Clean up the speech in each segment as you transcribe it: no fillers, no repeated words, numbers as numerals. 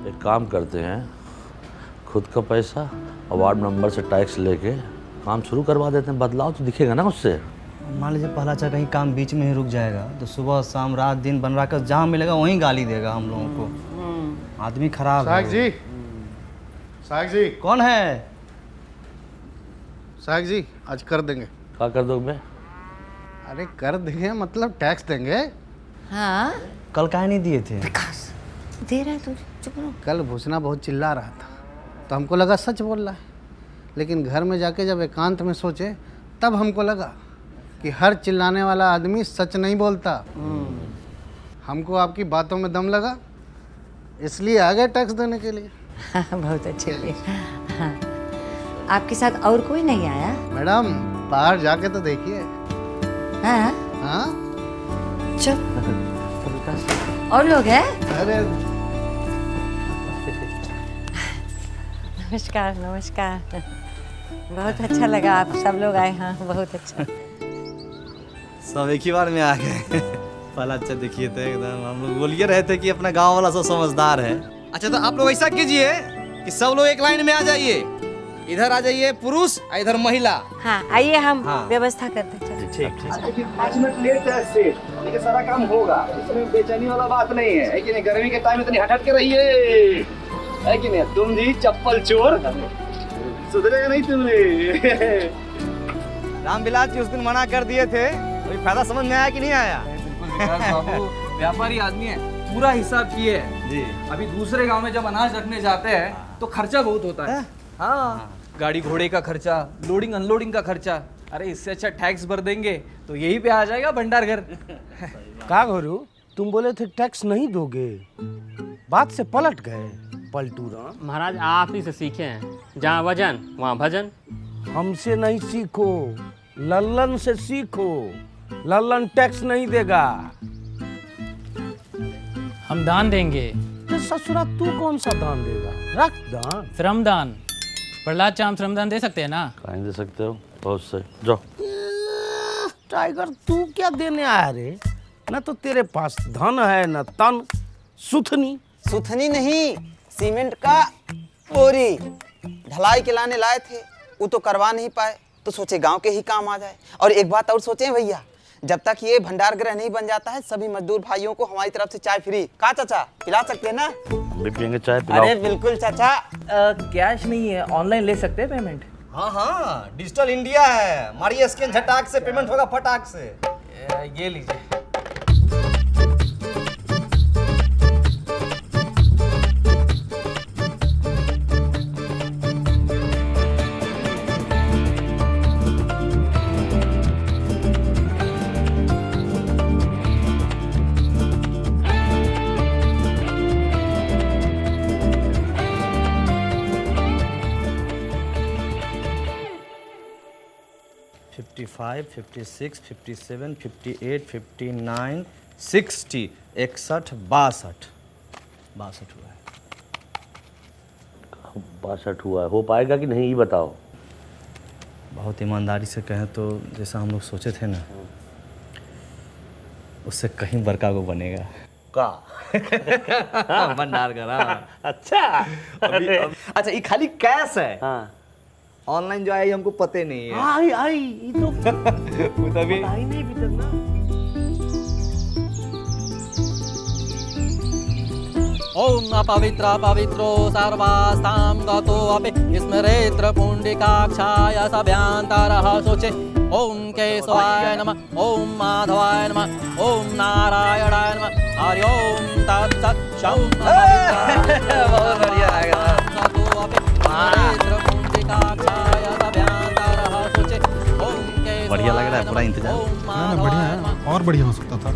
एक काम करते हैं, खुद का पैसा और वार्ड मेंबर से टैक्स लेके काम शुरू करवा देते हैं। बदलाव तो दिखेगा ना उससे। मान लीजिए पहला अच्छा कहीं काम बीच में ही रुक जाएगा तो सुबह शाम रात दिन बन रहा कर जहाँ मिलेगा वहीं गाली देगा हम लोगों को। आदमी खराब है। साहब जी कौन है? साहब जी आज कर देंगे। क्या कर दोगे? अरे कर देंगे मतलब टैक्स देंगे। हाँ कल काहे नहीं दिए थे? दे रहा है तू, चुप रहो। कल भूसना बहुत चिल्ला रहा था तो हमको लगा सच बोल रहा है, लेकिन घर में जाके जब एकांत में सोचे तब हमको लगा कि हर चिल्लाने वाला आदमी सच नहीं बोलता। हमको आपकी बातों में दम लगा, इसलिए आ गए टैक्स देने के लिए। हाँ, बहुत अच्छे हुए। हाँ। आपके साथ और कोई नहीं आया? मैडम बाहर जाके तो देखिए। हाँ हाँ चुप। और लोग हैं? अरे नमस्कार नमस्कार। बहुत अच्छा लगा आप सब लोग आए। हाँ बहुत अच्छा। सब एक ही बार में आ गए। पहला अच्छा देखिए तो एकदम हम लोग बोलिए रहे थे कि अपना गांव वाला सब समझदार है। अच्छा तो आप लोग ऐसा कीजिए कि सब लोग एक लाइन में आ जाइए, इधर आ जाइए पुरुष और इधर महिला। हाँ आइए हम हाँ। व्यवस्था करते हैं। ठीक लेकिन 5 मिनट लेट है सेठ, लेकिन सारा काम होगा, इसमें बेचैनी वाला बात नहीं है कि नहीं? गर्मी के टाइम इतनी हट के रहिए, है कि नहीं? तुम जी चप्पल चोर, सुधरेगा नहीं तुमने। रामविलास जी उस दिन मना कर दिए थे, कोई फायदा समझ में आया कि नहीं आया? बिल्कुल विकास बाबू व्यापारी आदमी है, पूरा हिसाब किए है जी। अभी दूसरे गांव में जब अनाज रखने जाते हैं तो खर्चा बहुत होता है। हाँ गाड़ी घोड़े का खर्चा, लोडिंग अनलोडिंग का खर्चा। अरे इससे अच्छा टैक्स भर देंगे तो यही पे आ जाएगा भंडार घर। का गुरु तुम बोले थे टैक्स नहीं दोगे, बात से पलट गए पलटूरा। महाराज आप ही से सीखे हैं, जहाँ वजन वहाँ भजन। हमसे नहीं सीखो, लल्लन से सीखो। लल्लन टैक्स नहीं देगा। हम दान देंगे। तो ससुरा तू कौन सा दान देगा? रख दान। श्रमदान। प्रहलाद चाम श्रमदान दे सकते हैं ना? कहीं दे सकते हो, बहुत सही। जाओ। टाइगर तू क्या देने आया रे? न तो तेरे पास धन है न तन। सुथनी सुथनी नहीं, सीमेंट का बोरी ढलाई के लाने लाए थे, वो तो करवा नहीं पाए तो सोचे गांव के ही काम आ जाए। और एक बात और सोचे भैया, जब तक ये भंडार गृह नहीं बन जाता है सभी मजदूर भाइयों को हमारी तरफ से चाय फ्री। कहा चाचा पिला सकते हैं ना? हम भी पियेंगे चाय, पिलाओ। अरे बिल्कुल चाचा। कैश नहीं है, ऑनलाइन ले सकते हैं पेमेंट। हाँ हाँ डिजिटल इंडिया है, मारिए स्कैन झटाक से पेमेंट होगा फटाक से। ये लीजिए। फाइव 56 57 58 59 60 61 62 हुआ है। 62 हुआ है, हो पाएगा कि नहीं ये बताओ। बहुत ईमानदारी से कहें तो जैसा हम लोग सोचे थे ना, उससे कहीं बड़का को बनेगा। का भंडार करा। अच्छा अच्छा ये खाली कैश है। हाँ ऑनलाइन जो आई हमको पते नहीं है। आई ये तो वो तभी आई नहीं भी तक ना। ओम अपवित्र पवित्रो सर्वास्तां गतो अपि स्मरेत्र पुण्डिकाक्षाय सभ्यांतरः शोचे। ओम केशवाय नमः, ओम माधवाय नमः, ओम नारायणाय नमः। हरि ओम तत्सत्। शं बहुत बढ़िया लगा। गतो अपि स्मरेत्र पुण्डिकाक्षाय सभ्यांतरः शोचे। ओम केशवाय बढ़िया लग रहा है, पूरा इंतजाम। ना बढ़िया है, और बढ़िया हो सकता था।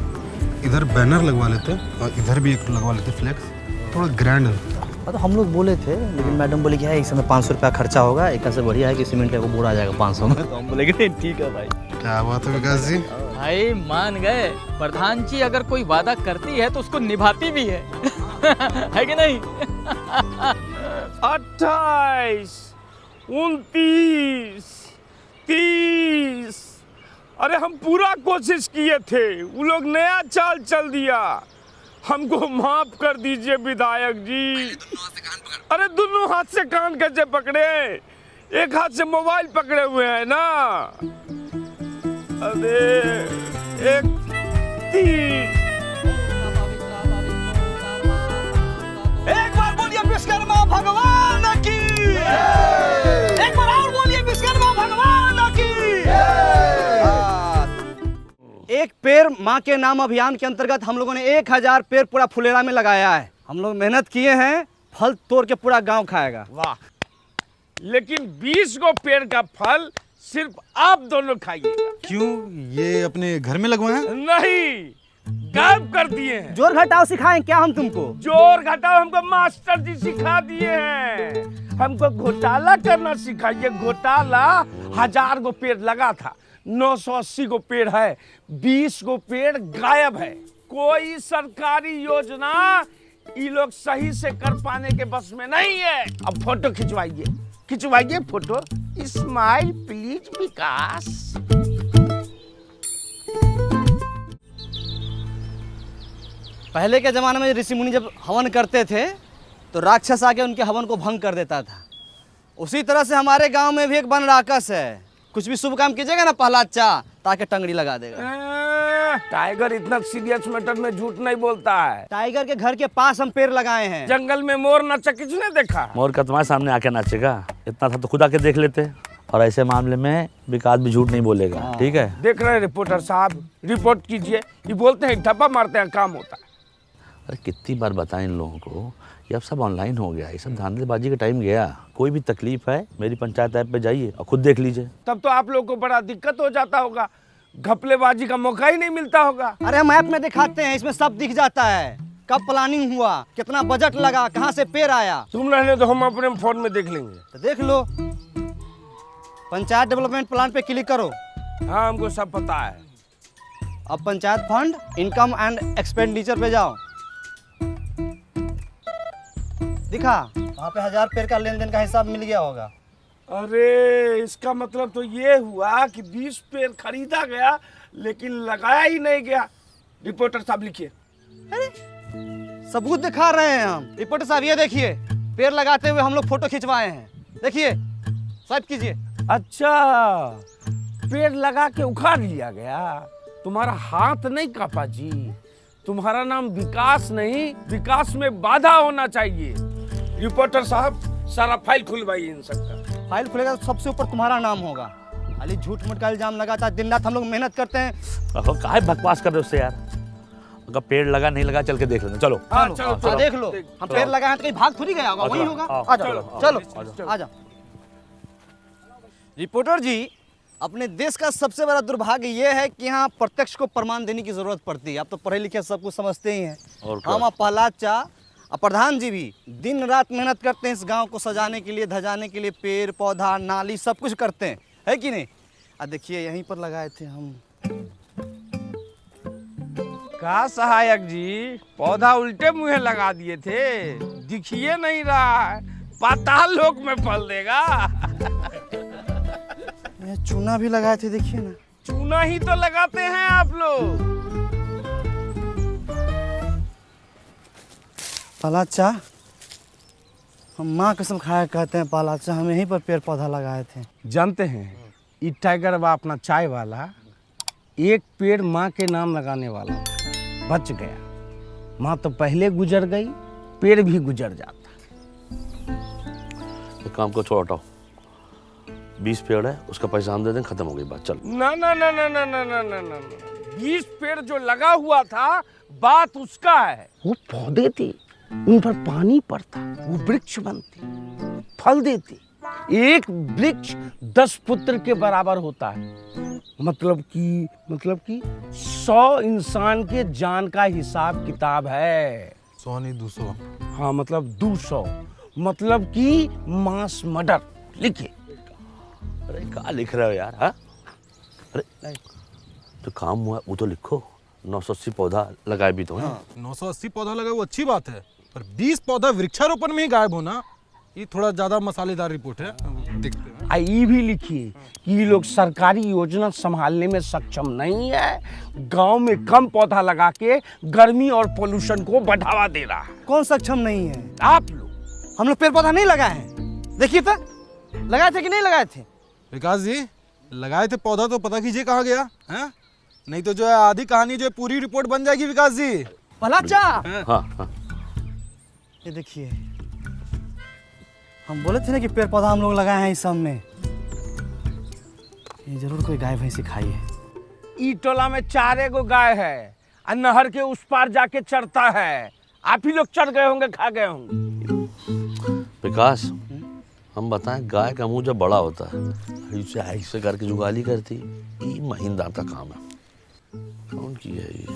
इधर बैनर लगवा लेते और इधर भी एक लगवा लेते फ्लेक्स, थोड़ा ग्रैंड होता। तो हम लोग बोले थे लेकिन मैडम बोले कि है इस समय 500 रुपया खर्चा होगा, एक से बढ़िया है कि सीमेंट का बोरा आ जाएगा 500 में। तो हम बोले कि ठीक है भाई। क्या बात है विकास जी? भाई मान गए, प्रधान जी अगर कोई वादा करती है तो उसको निभाती भी है। है कि नहीं? 28 29 30। अरे हम पूरा कोशिश किए थे, वो लोग नया चाल चल दिया। हमको माफ कर दीजिए विधायक जी। अरे दोनों हाथ से कान कैसे पकड़े? एक हाथ से मोबाइल पकड़े हुए हैं ना। अरे एक तीन। एक बार बोलिए विश्वकर्मा भगवान की। एक बार और बोलिए विश्वकर्मा भगवान की। एक पेड़ माँ के नाम अभियान के अंतर्गत हम लोगों ने 1000 पेड़ पूरा फुलेरा में लगाया है। हम लोग मेहनत किए हैं, फल तोड़ के पूरा गांव खाएगा। वाह, लेकिन 20 को पेड़ का फल सिर्फ आप दोनों खाइएगा। क्यों, ये अपने घर में लगवाए हैं? नहीं, गायब कर दिए हैं। जोर घटाओ सिखाएं क्या हम तुमको? जोर घटाओ हमको मास्टर जी सिखा दिए हैं। हमको घोटाला करना सिखाइए। घोटाला 1000 को पेड़ लगा था, 980 को पेड़ है, 20 को पेड़ गायब है। कोई सरकारी योजना ये लोग सही से कर पाने के बस में नहीं है। अब फोटो खिंचवाइए, खिंचवाइए फोटो। स्माइल प्लीज विकास। पहले के जमाने में ऋषि मुनि जब हवन करते थे तो राक्षस आके उनके हवन को भंग कर देता था। उसी तरह से हमारे गांव में भी एक वन राक्षस है। कुछ भी शुभ काम कीजिएगा ना प्रहलाद चा, ताकि टंगड़ी लगा देगा। टाइगर इतना सीरियस मैटर में झूठ नहीं बोलता है। टाइगर के घर के पास हम पेड़ लगाए हैं। जंगल में मोर नाचा किसने देखा? मोर का तुम्हारे सामने आके नाचेगा? इतना था तो खुद आके देख लेते। और ऐसे मामले में विकास भी झूठ नहीं बोलेगा, ठीक है? देख रहे हैं रिपोर्टर साहब, रिपोर्ट कीजिए। ये बोलते हैं ठप्पा मारते हैं, काम होता है। अरे कितनी बार बताएं इन लोगों को, ये अब सब ऑनलाइन हो गया, ये सब धांधलेबाजी का टाइम गया। कोई भी तकलीफ है मेरी पंचायत ऐप पे जाइए और खुद देख लीजिए। तब तो आप लोग को बड़ा दिक्कत हो जाता होगा, घपलेबाजी का मौका ही नहीं मिलता होगा। अरे हम ऐप में दिखाते हैं, इसमें सब दिख जाता है। कब प्लानिंग हुआ, कितना बजट लगा, कहाँ से पेड़ आया। तुम रहने तो हम अपने फोन में देख लेंगे। तो देख लो, पंचायत डेवलपमेंट प्लान पे क्लिक करो। हाँ, हमको सब पता है। अब panchayat fund income and expenditure पे जाओ। दिखा, वहाँ पे 1000 पेड़ का लेन देन का हिसाब मिल गया होगा। अरे इसका मतलब तो ये हुआ कि 20 पेड़ खरीदा गया लेकिन लगाया ही नहीं गया। रिपोर्टर साहब लिखिए। अरे सबूत दिखा रहे हैं हम। रिपोर्टर साहब ये देखिए, पेड़ लगाते हुए हम लोग फोटो खिंचवाए हैं। देखिए, स्वाइप कीजिए। अच्छा, पेड़ लगा के उखाड़ लिया गया। तुम्हारा हाथ नहीं कापा जी। तुम्हारा नाम विकास नहीं, विकास में बाधा होना चाहिए। रिपोर्टर साहब, सारा फाइल खुलवाइए इन सबका। फाइल खुलेगा तो सबसे ऊपर तुम्हारा नाम होगा। खाली झूठ मूठ का इल्जाम लगाता है। दिन रात हम लोग मेहनत करते हैं। काहे बकवास कर रहे हो उससे यार? अगर पेड़ लगा नहीं लगा चल के देख लेना। चलो चलो देख लो। हम पेड़ लगाए हैं तो कहीं भाग थोड़ी गया होगा, वही होगा। आ जाओ, चलो आ जाओ। रिपोर्टर जी, अपने देश का सबसे बड़ा दुर्भाग्य ये है कि यहाँ प्रत्यक्ष को प्रमाण देने की जरूरत पड़ती है। आप तो पढ़े लिखे सब कुछ समझते ही हैं। हम प्रहलाद चा और प्रधान जी भी दिन रात मेहनत करते हैं इस गांव को सजाने के लिए, धजाने के लिए। पेड़ पौधा नाली सब कुछ करते हैं, है कि नहीं? देखिए यहीं पर लगाए थे हम। का सहायक जी, पौधा उल्टे मुंह लगा दिए थे, दिखिए नहीं रहा है। पाताल लोक में फल देगा। चूना भी लगाए थे, देखिए ना। चूना ही तो लगाते हैं आप लोग। प्रहलाद चा, हम माँ कसम खाया कहते हैं प्रहलाद चा, हम यहीं पर पेड़ पौधा लगाए थे। जानते हैं, ये टाइगर बा अपना चाय वाला, एक पेड़ माँ के नाम लगाने वाला बच गया। माँ तो पहले गुजर गई, पेड़ भी गुजर जाता। काम को छोड़ हटाओ। 20 पेड़ है, उसका पैसा हम दे दें, खत्म हो गई बात। चल। ना ना ना ना ना ना ना ना ना 20 पेड़ जो लगा हुआ था, बात उसका है। वो पौधे थे, उन पर पानी पड़ता, वो वृक्ष बनते, फल देते। एक वृक्ष 10 पुत्र के बराबर होता है। मतलब कि 100 इंसान के जान का हिसाब किताब है। 100 नहीं 200। हाँ, मतलब 200, मतलब कि मास मर्डर। लिखिए। अरे क्या लिख रहे हो यार? हाँ, अरे तो काम हुआ वो तो लिखो। 980 पौधा लगाए भी तो हैं। 980 पौधा लगाए वो अच्छी बात है, पर 20 पौधा वृक्षारोपण में ही गायब होना, ये थोड़ा ज्यादा मसालेदार रिपोर्ट है। देखते हैं। ये भी लिखिए कि ये लोग सरकारी योजना संभालने में सक्षम नहीं है, गांव में कम पौधा लगा के गर्मी और पोल्यूशन को बढ़ावा दे रहा है। कौन सक्षम नहीं है? आप लोग। हम लोग पेड़ पौधा नहीं लगाए हैं। देखिए तो लगाए थे कि नहीं लगाए थे? विकास जी लगाए थे पौधा तो पता कीजिए कहाँ गया है, नहीं तो जो है आधी कहानी जो है पूरी रिपोर्ट बन जाएगी विकास जी। पलाचा हाँ। ये देखिए, हम बोले थे ना कि पेड़ पौधा हम लोग लगाए हैं इस सब में। ये जरूर कोई गाय भैंसी खाई है। ई टोला में 4 गो गाय है और नहर के उस पार जाके चरता है। आप ही लोग चढ़ गए होंगे, खा गए होंगे। विकास हम बताएं, गाय का मुंह जब बड़ा होता है ऐसे ऐसे करके जुगाली करती, ये महीनदार का काम है। कौन की है ये?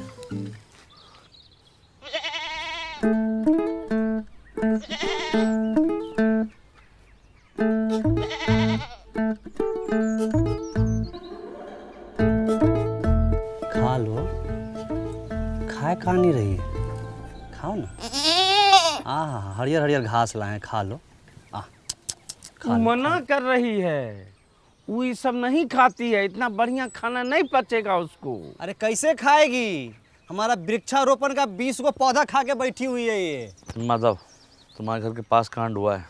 खा लो, खाए खा नहीं रही है, खाओ ना। हरियर हरियर घास लाए हैं, खा लो। मना कर रही है, वो ये सब नहीं खाती है, इतना बढ़िया खाना नहीं पचेगा उसको। अरे कैसे खाएगी? हमारा वृक्षारोपण का 20 गो पौधा खा के बैठी हुई है ये। माधव, तुम्हारे घर के पास कांड हुआ है,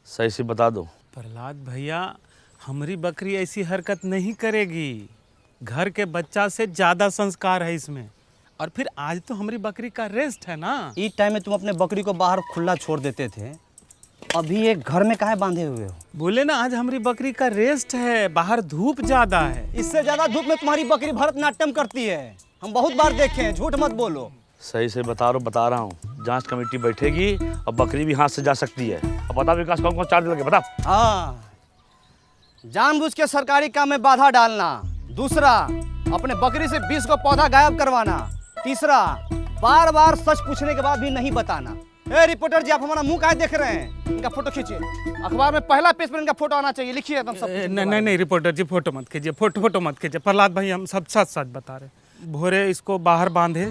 सही से बता दो। प्रहलाद भैया, हमारी बकरी ऐसी हरकत नहीं करेगी। घर के बच्चा से ज़्यादा संस्कार है इसमें। और फिर आज तो हमारी बकरी का रेस्ट है ना। इस टाइम में तुम अपने बकरी को बाहर खुला छोड़ देते थे, अभी एक घर में काहे बांधे हुए हो? बोले ना आज हमारी बकरी का रेस्ट है, बाहर धूप ज्यादा है। इससे ज्यादा धूप में तुम्हारी बकरी भरतनाट्यम करती है, हम बहुत बार देखे हैं, झूठ मत बोलो। सही से बता रहा हूँ। जांच कमेटी बैठेगी और बकरी भी हाथ से जा सकती है। अब बता विकास, कौन कौन चार्ज लगे बता। हाँ, जानबूझ के सरकारी काम में बाधा डालना। दूसरा, अपने बकरी से 20 को पौधा गायब करवाना। तीसरा, बार बार सच पूछने के बाद भी नहीं बताना। ए रिपोर्टर जी, आप हमारा मुंह काहे देख रहे हैं? इनका फोटो खींचिए, अखबार में पहला पेज पर इनका फोटो आना चाहिए। लिखिए एकदम सब। नहीं रिपोर्टर जी, फोटो मत खींचिए, फोटो मत खींचिए। प्रहलाद भाई, हम सब सच बता रहे। भोरे इसको बाहर बांधे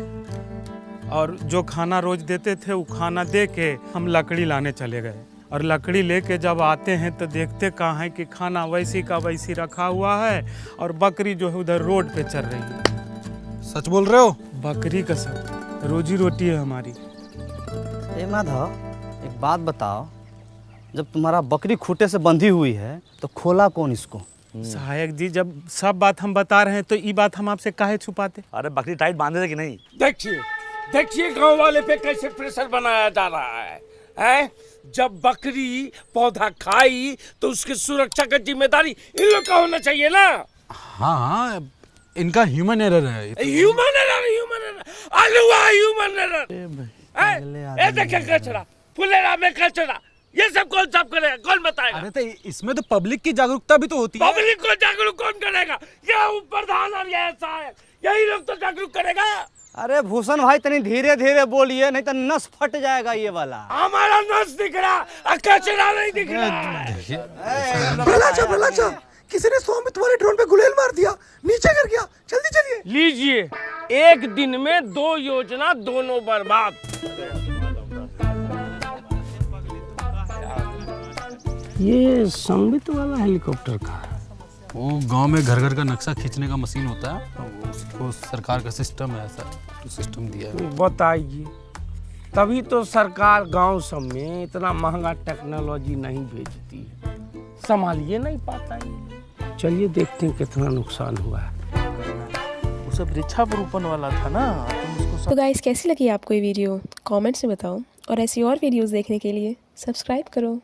और जो खाना रोज देते थे वो खाना दे के हम लकड़ी लाने चले गए। और लकड़ी लेके जब आते हैं तो देखते कहाँ है कि खाना वैसी का वैसी रखा हुआ है और बकरी जो है उधर रोड पे चल रही है। सच बोल रहे हो? बकरी का सब रोजी रोटी है हमारी। ए माधव, एक बात बताओ, जब तुम्हारा बकरी खूंटे से बंधी हुई है तो खोला कौन इसको? सहायक जी, जब सब बात हम बता रहे हैं तो ये बात हम आपसे काहे छुपाते? अरे बकरी टाइट बांधे थे कि नहीं? देखिए गांव वाले पे कैसे प्रेशर बनाया जा रहा है? जब बकरी पौधा खाई तो उसकी सुरक्षा का जिम्मेदारी इन लोग का होना चाहिए ना। हाँ, इनका ह्यूमन एरर है। Human error. देखिए कचरा, फुलेरा में कचरा, ये सब कौन साफ करेगा? कौन बताएगा? अरे तो इसमें तो पब्लिक की जागरूकता भी तो होती है। पब्लिक को जागरूक कौन करेगा? ये प्रधान और ये सहायक, यही लोग तो जागरूक करेगा। अरे भूषण भाई, तनी धीरे धीरे बोलिए, नहीं तो नस फट जाएगा ये वाला। हमारा नस दिख रहा, कचरा नहीं दिख रहा। भला किसी ने स्वामी तुम्हारे ड्रोन पे गुलेल मार दिया, नीचे गिर गया, जल्दी चलिए। लीजिए, एक दिन में 2 योजना, दोनों बर्बाद। ये संबित वाला हेलीकॉप्टर का है। वो गांव में घर घर का नक्शा खींचने का मशीन होता है, तो उसको सरकार का सिस्टम है, ऐसा तो सिस्टम दिया है। बताइए, तभी तो सरकार गांव सब में इतना महंगा टेक्नोलॉजी नहीं भेजती है, संभालिए नहीं पाता है। चलिए देखते हैं कितना नुकसान हुआ है। वो सब वृक्षारोपण वाला था ना। तो गाइस, कैसी लगी आपको ये वीडियो? कमेंट्स में बताओ और ऐसी और वीडियोस देखने के लिए सब्सक्राइब करो।